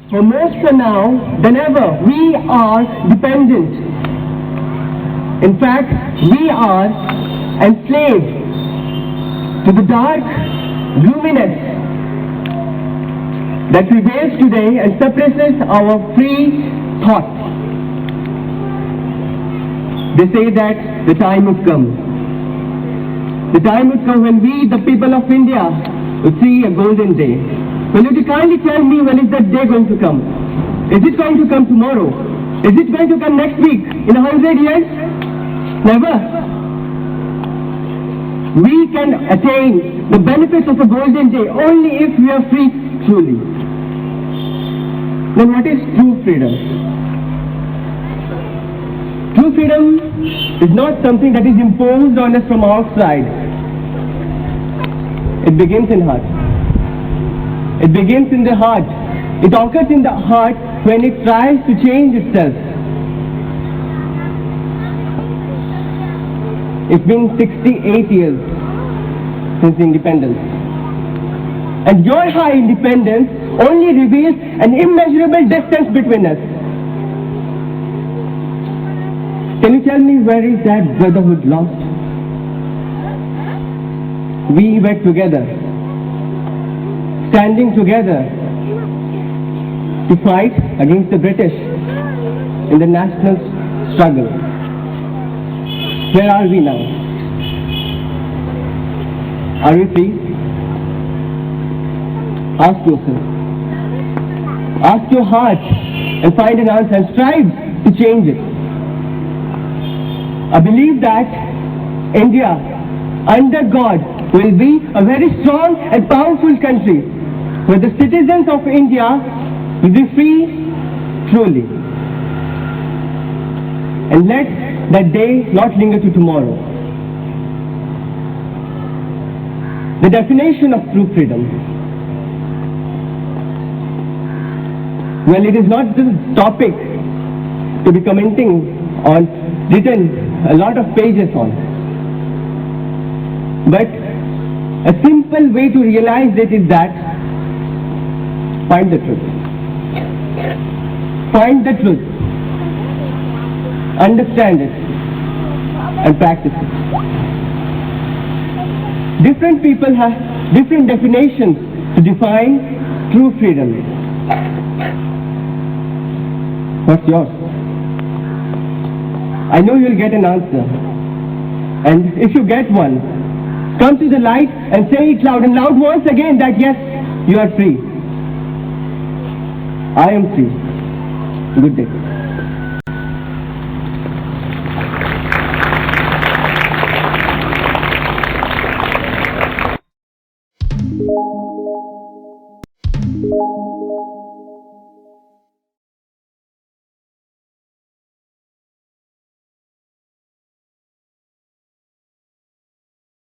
For more so now than ever, we are dependent. In fact, we are enslaved to the dark gloominess that prevails today and suppresses our free thought. They say that the time would come. The time would come when we, the people of India, would see a golden day. Will you kindly tell me when is that day going to come? Is it going to come tomorrow? Is it going to come next week? In 100 years? Never. We can attain the benefits of a golden day only if we are free truly. Then what is true freedom? True freedom is not something that is imposed on us from outside. It begins in heart. It begins in the heart. It occurs in the heart when it tries to change itself. It's been 68 years since independence. And your high independence only reveals an immeasurable distance between us. Can you tell me where is that brotherhood lost? We were together, standing together to fight against the British in the national struggle. Where are we now? Are we free? Ask yourself. Ask your heart and find an answer and strive to change it. I believe that India, under God, will be a very strong and powerful country where the citizens of India will be free truly. And let that day not linger to tomorrow. The definition of true freedom. Well, it is not the topic to be commenting on, written a lot of pages on. But a simple way to realize it is that find the truth. Find the truth. Understand it and practice it. Different people have different definitions to define true freedom. What's yours? I know you'll get an answer. And if you get one, come to the light and say it loud and loud once again that yes, you are free. I am free. Good day.